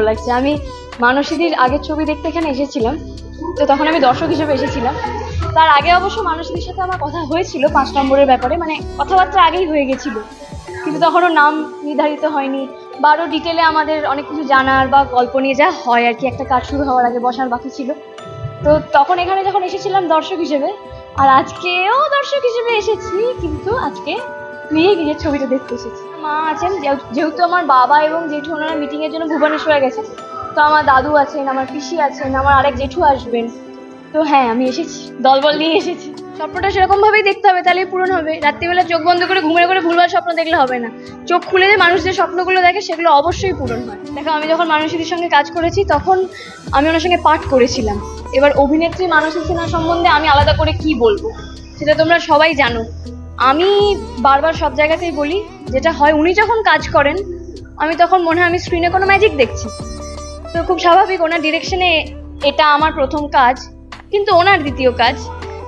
লাগছে। আমি মানসীদির আগের ছবি দেখতে এখানে এসেছিলাম, তো তখন আমি দর্শক হিসেবে এসেছিলাম। তার আগে অবশ্য মানসীদির সাথে আমার কথা হয়েছিল 5 নম্বরের ব্যাপারে, মানে কথাবার্তা আগেই হয়ে গেছিল, কিন্তু তখনও নাম নির্ধারিত হয়নি বা আরও ডিটেলে আমাদের অনেক কিছু জানার বা গল্প নিয়ে যা হয় আর কি, একটা কাজ শুরু হওয়ার আগে বসার বাকি ছিল। তো তখন এখানে যখন এসেছিলাম দর্শক হিসেবে, আর আজকেও দর্শক হিসেবে এসেছি, কিন্তু আজকে নিজের ছবিটা দেখতে এসেছি। মা আছেন, যেহেতু আমার বাবা এবং জেঠু ওনারা মিটিংয়ের জন্য ভুবনেশ্বরে গেছেন, তো আমার দাদু আছেন, আমার পিসি আছেন, আমার আরেক জেঠু আসবেন। তো হ্যাঁ, আমি এসেছি, দলবল নিয়ে এসেছি। স্বপ্নটা সেরকম ভাবেই দেখতে হবে, তাহলেই পূরণ হবে। রাত্রিবেলা চোখ বন্ধ করে ঘুমের করে ভুলভাল স্বপ্ন দেখলে হবে না। চোখ খুলে যে মানুষ যে স্বপ্নগুলো দেখে সেগুলো অবশ্যই পূরণ হয়। দেখো, আমি যখন মানসীদির সঙ্গে কাজ করেছি তখন আমি ওনার সঙ্গে পাঠ করেছিলাম। এবার অভিনেত্রী মানসী সিনহা সম্বন্ধে আমি আলাদা করে কি বলবো সেটা তোমরা সবাই জানো। আমি বারবার সব জায়গাতেই বলি, যেটা হয় উনি যখন কাজ করেন আমি তখন মনে হয় আমি স্ক্রিনে কোনো ম্যাজিক দেখছি। তো খুব স্বাভাবিক, ওনার ডিরেকশনে এটা আমার প্রথম কাজ, কিন্তু ওনার দ্বিতীয় কাজ।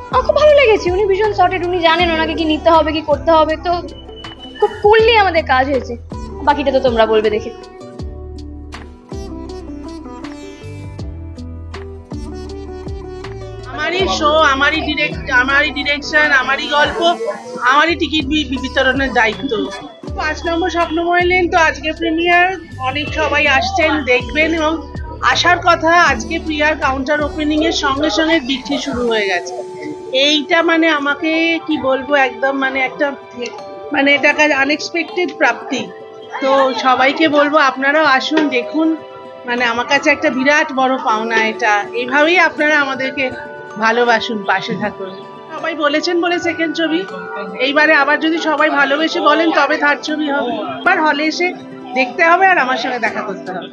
আমার খুব ভালো লেগেছে, উনি ভীষণ সর্টেড, উনি জানেন ওনাকে কি নিতে হবে কি করতে হবে। তো খুব কুললি আমাদের কাজ হয়েছে। বাকিটা তো তোমরা বলবে দেখে। আমারই শো, আমারই ডিরেকশন, আমারই গল্প, আমারই টিকিট বিতরণের দায়িত্ব। 5 নম্বর স্বপ্নময় লেন তো আজকে প্রিমিয়ার, অনেক সবাই আসছেন দেখবেন, এবং আসার কথা আজকে প্রিয়ার কাউন্টার ওপেনিং এর সঙ্গে সঙ্গে বিক্রি শুরু হয়ে গেছে। এইটা মানে আমাকে কি বলবো, একদম মানে একটা মানে এটা আনএক্সপেক্টেড প্রাপ্তি। তো সবাইকে বলবো আপনারাও আসুন, দেখুন। মানে আমার কাছে একটা বিরাট বড় পাওনা এটা। এইভাবেই আপনারা আমাদেরকে ভালোবাসুন, পাশে থাকুন। সবাই বলেছেন বলে সেকেন্ড ছবি, এইবারে আবার যদি সবাই ভালোবেসে বলেন তবে থার্ড ছবি হবে। এবার হলে এসে দেখতে হবে আর আমার সঙ্গে দেখা করতে হবে।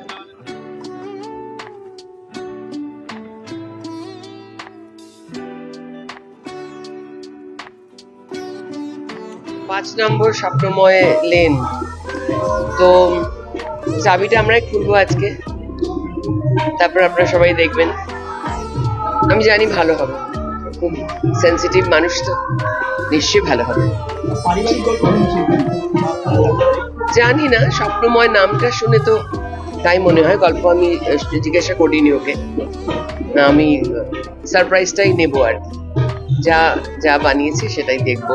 পাঁচ নম্বর স্বপ্নময় লেন, তো চাবিটা আমরাই খুলবো আজকে, তারপর আপনারা সবাই দেখবেন। আমি জানি ভালো হবে, খুব সেন্সিটিভ মানুষ তো, নিশ্চয়ই ভালো হবে। জানি না, স্বপ্নময় নামটা শুনে তো তাই মনে হয়। গল্প আমি জিজ্ঞাসা করিনি ওকে, না আমি সারপ্রাইজটাই নেবো আর যা যা বানিয়েছে সেটাই দেখবো।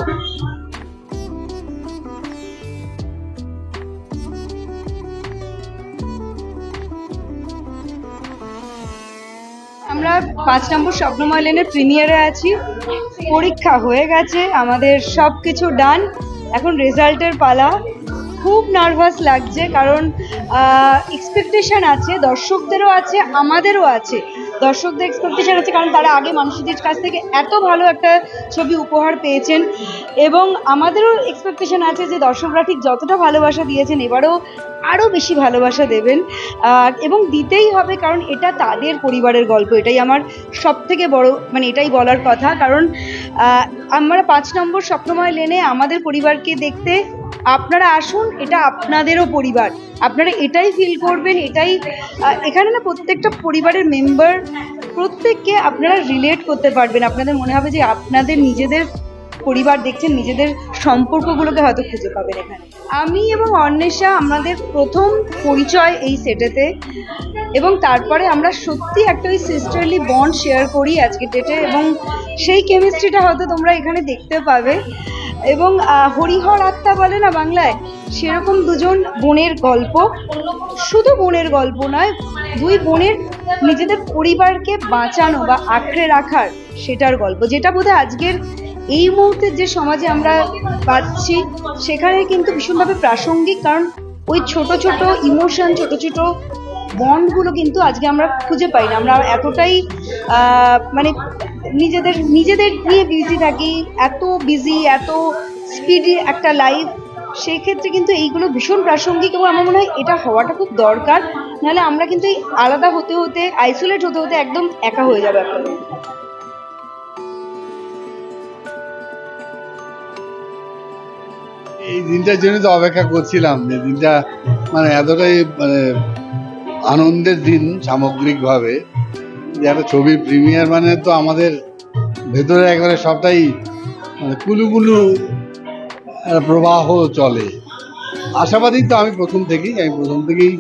আমরা 5 নম্বর স্বপ্নময় লেনের প্রিমিয়ারে আছি। পরীক্ষা হয়ে গেছে, আমাদের সব কিছু ডান, এখন রেজাল্টের পালা। খুব নার্ভাস লাগছে, কারণ এক্সপেকটেশন আছে, দর্শকদেরও আছে, আমাদেরও আছে। দর্শকদের এক্সপেকটেশন আছে কারণ তারা আগে মানসীদির কাছ থেকে এত ভালো একটা ছবি উপহার পেয়েছেন, এবং আমাদেরও এক্সপেকটেশন আছে যে দর্শকরা ঠিক যতটা ভালোবাসা দিয়েছেন এবারেও আরও বেশি ভালোবাসা দেবেন, এবং দিতেই হবে, কারণ এটা তাদের পরিবারের গল্প। এটাই আমার সব থেকে বড়, মানে এটাই বলার কথা। কারণ আমরা 5 নম্বর স্বপ্নময় লেনে আমাদের পরিবারকে দেখতে আপনারা আসুন, এটা আপনাদেরও পরিবার, আপনারা এটাই ফিল করবেন। এটাই এখানে না প্রত্যেকটা পরিবারের মেম্বার প্রত্যেককে আপনারা রিলেট করতে পারবেন। আপনাদের মনে হবে যে আপনাদের নিজেদের পরিবার দেখছেন, নিজেদের সম্পর্কগুলোকে হয়তো খুঁজে পাবেন এখানে। আমি এবং অন্বেষা আমাদের প্রথম পরিচয় এই সেটেতে, এবং তারপরে আমরা সত্যি একটা ওই সিস্টারলি বন্ড শেয়ার করি আজকের ডেটে, এবং সেই কেমিস্ট্রিটা হয়তো তোমরা এখানে দেখতে পাবে। এবং হরিহর আত্মা বলে না বাংলায়, সেরকম দুজন বোনের গল্প, শুধু বোনের গল্প নয়, দুই বোনের নিজেদের পরিবারকে বাঁচানো বা আঁকড়ে রাখার সেটার গল্প, যেটা বোধহয় আজকের এই মুহূর্তে যে সমাজে আমরা পাচ্ছি সেখানে কিন্তু ভীষণভাবে প্রাসঙ্গিক। কারণ ওই ছোট ছোট ইমোশন, ছোট ছোট বন্ডগুলো কিন্তু আজকে আমরা খুঁজে পাই না। আমরা এতটাই মানে নিজেদের নিয়ে বিজি থাকি, এত বিজি, এত স্পিডি একটা লাইফ, সেই ক্ষেত্রে কিন্তু এইগুলো ভীষণ প্রাসঙ্গিক, এবং আমার মনে হয় এটা হওয়াটা খুব দরকার। নাহলে আমরা কিন্তু এই আলাদা হতে হতে, আইসোলেট হতে হতে একদম একা হয়ে যাবে আপনাদের। এই দিনটার জন্য তো অপেক্ষা করছিলাম, যে দিনটা মানে এতটাই মানে আনন্দের দিন সামগ্রিকভাবে, যে একটা ছবির প্রিমিয়ার মানে তো আমাদের ভেতরে একবারে সবটাই মানে কুলুকুলু প্রবাহ চলে। আশাবাদী তো আমি প্রথম থেকেই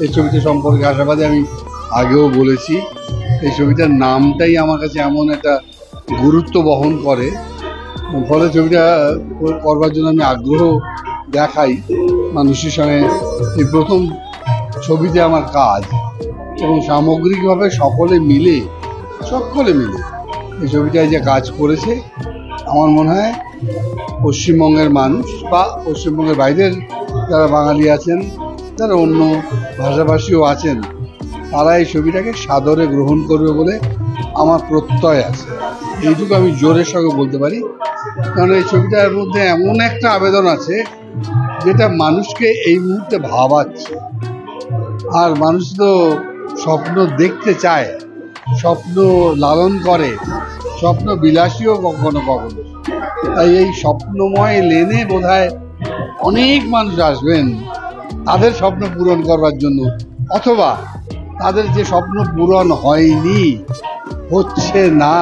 এই ছবিটা সম্পর্কে আশাবাদী। আমি আগেও বলেছি এই ছবিটার নামটাই আমার কাছে এমন একটা গুরুত্ব বহন করে, ফলে ছবিটা করবার জন্য আমি আগ্রহ দেখাই মানুষের সঙ্গে। এই প্রথম ছবিতে আমার কাজ, এবং সামগ্রিকভাবে সকলে মিলে এই ছবিটায় যে কাজ করেছে, আমার মনে হয় পশ্চিমবঙ্গের মানুষ বা পশ্চিমবঙ্গের বাইরের যারা বাঙালি আছেন, যারা অন্য ভাষাভাষীও আছেন, তারা এই ছবিটাকে সাদরে গ্রহণ করবে বলে আমার প্রত্যয় আছে। এইটুকু আমি জোরের সঙ্গে বলতে পারি, কারণ এই ছবিটার মধ্যে এমন একটা আবেদন আছে যেটা মানুষকে এই মুহূর্তে ভাবাচ্ছে। আর মানুষ তো স্বপ্ন দেখতে চায়, স্বপ্ন লালন করে, স্বপ্ন বিলাসীও কখনো কখনো। তাই এই স্বপ্নময় লেনে বোধহয় অনেক মানুষ আসবেন তাদের স্বপ্ন পূরণ করবার জন্য, অথবা তাদের যে স্বপ্ন পূরণ হয়নি, হচ্ছে না,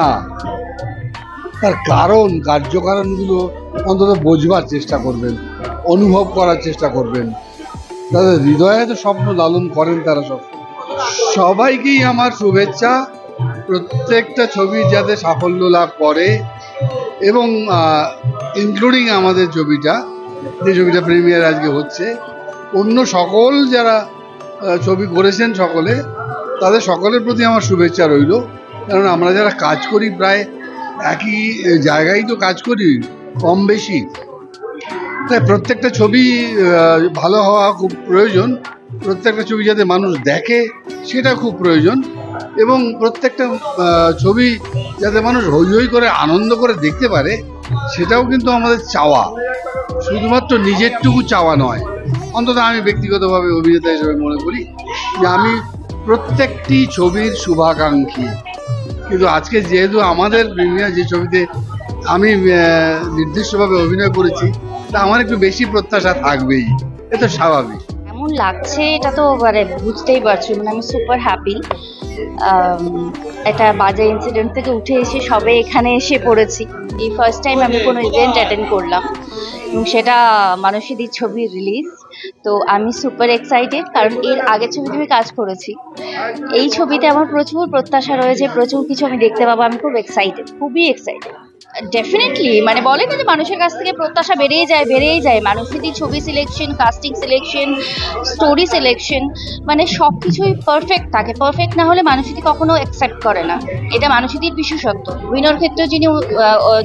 তার কার্যকারণগুলো অন্তত বোঝবার চেষ্টা করবেন, অনুভব করার চেষ্টা করবেন। তাদের হৃদয়ে তো স্বপ্ন লালন করেন তারা সব। সবাইকেই আমার শুভেচ্ছা, প্রত্যেকটা ছবি যাতে সাফল্য লাভ করে, এবং ইনক্লুডিং আমাদের ছবিটা, যে ছবিটা প্রিমিয়ার আজকে হচ্ছে, অন্য সকল যারা ছবি করেছেন সকলে, তাদের সকলের প্রতি আমার শুভেচ্ছা রইল। কারণ আমরা যারা কাজ করি প্রায় একই জায়গায় তো কাজ করি কম বেশি, তাই প্রত্যেকটা ছবি ভালো হওয়া খুব প্রয়োজন, প্রত্যেকটা ছবি যাতে মানুষ দেখে সেটা খুব প্রয়োজন, এবং প্রত্যেকটা ছবি যাতে মানুষ হৈ হৈ করে আনন্দ করে দেখতে পারে সেটাও কিন্তু আমাদের চাওয়া, শুধুমাত্র নিজেরটুকু চাওয়া নয়। অন্তত আমি ব্যক্তিগতভাবে অভিনেতা হিসেবে মনে করি যে আমি প্রত্যেকটি ছবির শুভাকাঙ্ক্ষী। কিন্তু আজকে যেহেতু আমাদের প্রিমিয়ার, যে ছবিতে আমি নির্দিষ্টভাবে অভিনয় করেছি, তা আমার একটু বেশি প্রত্যাশা থাকবেই, এ তো স্বাভাবিক। কেমন লাগছে এটা তো মানে বুঝতেই পারছি, মানে আমি সুপার হ্যাপি। একটা বাজে ইনসিডেন্ট থেকে উঠে এসে সবে এখানে এসে পড়েছি। এই ফার্স্ট টাইম আমি কোনো ইভেন্ট অ্যাটেন্ড করলাম, এবং সেটা মানসীদির ছবির রিলিজ। তো আমি সুপার এক্সাইটেড, কারণ এর আগের ছবিতে আমি কাজ করেছি। এই ছবিতে আমার প্রচুর প্রত্যাশা রয়েছে, প্রচুর কিছু আমি দেখতে পাবো। আমি খুব এক্সাইটেড, খুবই এক্সাইটেড। ডেফিনেটলি মানে বলে না যে মানুষের কাছ থেকে প্রত্যাশা বেড়েই যায়। মানসীদির ছবি selection, casting selection, story selection, মানে সব কিছুই পারফেক্ট থাকে। পারফেক্ট না হলে মানসীদি কখনো অ্যাকসেপ্ট করে না, এটা মানসীদির বিশেষত্ব। উইনার ক্ষেত্রে যিনি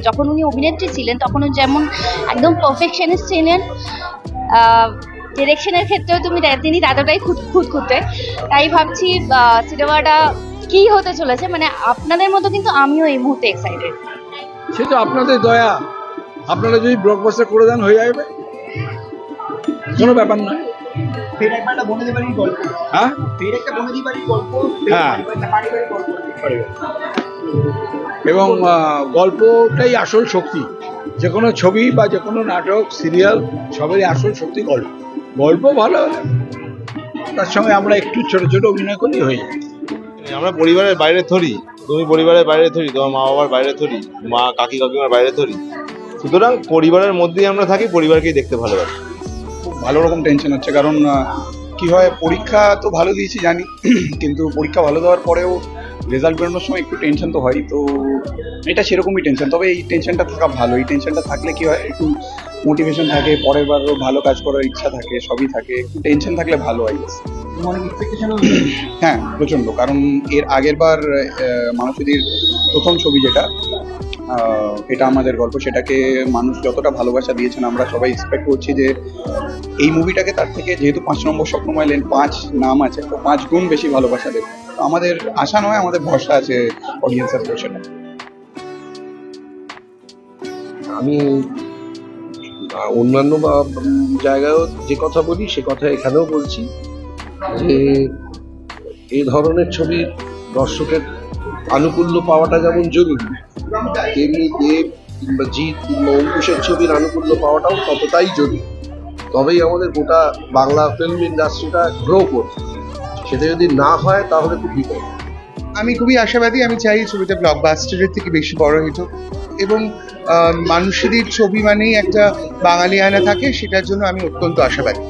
যখন উনি অভিনেত্রী ছিলেন তখন যেমন একদম পারফেকশনিস্ট ছিলেন, ডিরেকশনের ক্ষেত্রেও তিনি ততটাই খুঁতখুঁতে। তাই ভাবছি সিনেমাটা কি হতে চলেছে, মানে আপনাদের মতো কিন্তু আমিও এই মুহূর্তে এক্সাইটেড। সেটা আপনাদের দয়া, আপনারা যদি ব্লকবাস্টার করে দেন হয়ে যাবে, কোনো ব্যাপার নয়। হ্যাঁ, এবং গল্পটাই আসল শক্তি। যে কোনো ছবি বা যে কোনো নাটক, সিরিয়াল, সবেরই আসল শক্তি গল্প। গল্প ভালো হলে তার সঙ্গে আমরা একটু ছোট ছোট অভিনয় করলেই হয়ে যায়। আমরা পরিবারের বাইরে থরি, তুমি পরিবারের বাইরে থরি, তোমার মা বাবার বাইরে থরি, মা কাকিমার বাইরে থরি। সুতরাং পরিবারের মধ্যেই আমরা থাকি, পরিবারকেই দেখতে ভালোবাসি। খুব ভালো রকম টেনশন হচ্ছে, কারণ কি হয়, পরীক্ষা তো ভালো দিয়েছি জানি, কিন্তু পরীক্ষা ভালো দেওয়ার পরেও রেজাল্ট বেরোনোর সময় একটু টেনশন তো হয়। তো এটা সেরকমই টেনশন, তবে এই টেনশনটা থাকা ভালো। এই টেনশনটা থাকলে কি হয়, একটু মোটিভেশন থাকে, পরের বারও ভালো কাজ করার ইচ্ছা থাকে, সবই থাকে। একটু টেনশন থাকলে ভালো হয়। হ্যাঁ, প্রচণ্ড। কারণ এর আগের বার মানসীদির প্রথম ছবি যেটা, এটা আমাদের গল্প, সেটাকে মানুষ যতটা ভালোবাসা দিয়েছেন, আমরা সবাই এক্সপেক্ট করছি যে এই মুভিটাকে তার থেকে, যেহেতু 5 নম্বর স্বপ্নময় লেন, 5 নাম আছে, তো 5 গুণ বেশি ভালোবাসা দেবে। তো আমাদের আশা নয়, আমাদের ভরসা আছে অডিয়েন্সের উপর। সেটা আমি অন্যান্য জায়গায়ও যে কথা বলি সে কথা এখানেও বলছি, যে এই ধরনের ছবির দর্শকের আনুকূল্য পাওয়াটা যেমন জরুরি, তেমনি দেব কিংবা জিৎ কিংবা অঙ্কুশের ছবির আনুকূল্য পাওয়াটাও ততটাই জরুরি। তবেই আমাদের গোটা বাংলা ফিল্ম ইন্ডাস্ট্রিটা গ্রো করবে। সেটা যদি না হয় তাহলে খুব বিপদ। আমি খুবই আশাবাদী। আমি চাই ছবিটা ব্লকবাস্টারের থেকে বেশি বড় হিট হোক, এবং মানুষের ছবি মানেই একটা বাঙালিয়ানা থাকে, সেটার জন্য আমি অত্যন্ত আশাবাদী।